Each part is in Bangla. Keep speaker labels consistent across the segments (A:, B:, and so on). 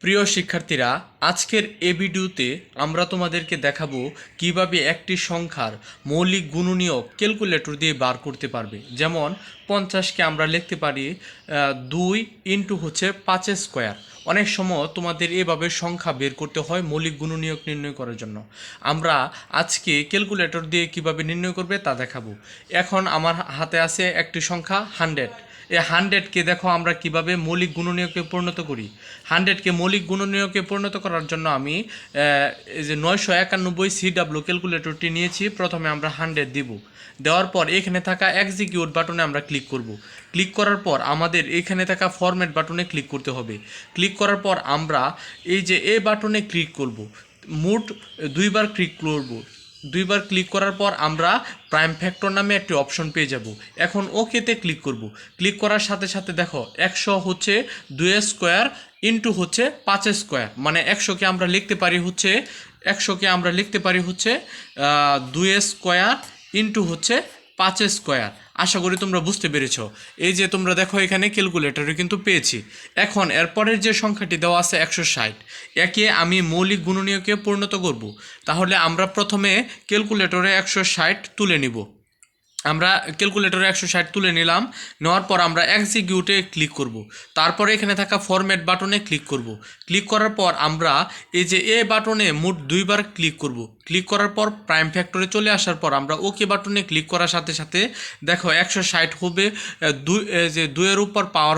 A: প্রিয় শিক্ষার্থীরা, আজকের এই ভিডিওতে আমরা তোমাদেরকে দেখাবো কিভাবে একটি সংখ্যার মৌলিক গুণনীয়ক ক্যালকুলেটর দিয়ে বার করতে পারবে। যেমন 50কে আমরা লিখতে পারি 2 ইন্টু 5 স্কোয়ার। অনেক সময় তোমাদের এভাবে সংখ্যা বের করতে হয় মৌলিক গুণনীয়ক নির্ণয় করার জন্য। আমরা আজকে ক্যালকুলেটর দিয়ে কিভাবে নির্ণয় করবে তা দেখাবো। এখন আমার হাতে আছে একটি সংখ্যা 100। এই 100কে দেখো আমরা কিভাবে মৌলিক গুণনীয়কে পরিণত করি। 100কে মৌলিক গুণনীয়কে পরিণত করার জন্য আমি এই যে 991 CW ক্যালকুলেটরটি নিয়েছি। প্রথমে আমরা 100 দিব, দেওয়ার পর এখানে থাকা এক্সিকিউট বাটনে আমরা ক্লিক করব। ক্লিক করার পর আমাদের এখানে থাকা ফরম্যাট বাটনে ক্লিক করতে হবে। ক্লিক করার পর আমরা এই যে এ বাটনে ক্লিক করব, মোট দুইবার ক্লিক করব। দুইবার ক্লিক করার পর আমরা প্রাইম ফ্যাক্টর নামে একটি অপশন পেয়ে যাব। এখন ওকেতে ক্লিক করব। ক্লিক করার সাথে সাথে দেখো 100 2 স্কোয়ার ইন্টু 5 স্কোয়ার, মানে 100কে আমরা লিখতে পারি 2 স্কোয়ার ইন্টু 5 স্কোয়ার। আশা করি তোমরা বুঝতে পেরেছ। এই যে তোমরা দেখো এখানে ক্যালকুলেটরে কিন্তু পেয়েছি। এখন এরপরের যে সংখ্যাটি দেওয়া আছে 160, একে আমি মৌলিক গুণনীয়কে পরিণত করব। তাহলে আমরা প্রথমে ক্যালকুলেটরে 160 তুলে নিব। আমরা ক্যালকুলেটরে 160 তুলে নিলাম। নেওয়ার পর আমরা এক্সিকিউটে ক্লিক করব। তারপরে এখানে থাকা ফরম্যাট বাটনে ক্লিক করব। ক্লিক করার পর আমরা এই যে এ বাটনে মোট দুইবার ক্লিক করব। ক্লিক করার পর প্রাইম ফ্যাক্টরে চলে আসার পর আমরা ওকে বাটনে ক্লিক করার সাথে সাথে দেখো 160 হবে 2 এর উপর পাওয়ার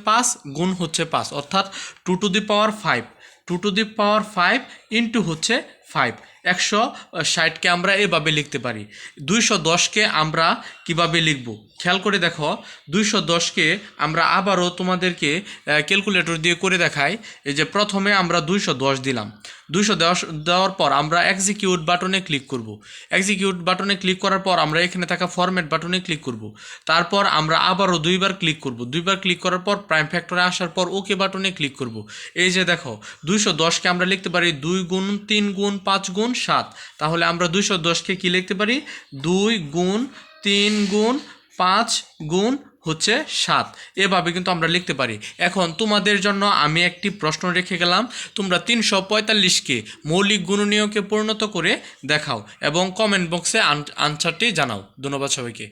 A: 5 গুণ 5, অর্থাৎ 2 to the power 5। 2 to the power 5 into 5। 160কে আমরা এভাবে লিখতে পারি। 210কে আমরা কিভাবে লিখব খেয়াল করে দেখো। 210কে আমরা আবারও তোমাদেরকে ক্যালকুলেটর দিয়ে করে দেখাই। এই যে প্রথমে আমরা 210 দিলাম। 210 দেওয়ার পর আমরা এক্সিকিউট বাটনে ক্লিক করব। এক্সিকিউট বাটনে ক্লিক করার পর আমরা এখানে থাকা ফরম্যাট বাটনে ক্লিক করব। তারপর আমরা আবারও দুইবার ক্লিক করব। দুইবার ক্লিক করার পর প্রাইম ফ্যাক্টরে আসার পর ওকে বাটনে ক্লিক করব। এই যে দেখো 210কে আমরা লিখতে পারি 2 গুণ 3 গুণ 5 গুণ 7। তাহলে আমরা 210কে কি লিখতে পারি? 2 গুণ 3 গুণ 5 গুণ 7। এভাবে কিন্তু আমরা লিখতে পারি। এখন তোমাদের জন্য আমি একটি প্রশ্ন রেখে গেলাম। তোমরা 345কে মৌলিক গুণনীয়কে পরিণত করে দেখাও এবং কমেন্ট বক্সে আনসারটি জানাও। ধন্যবাদ সবাইকে।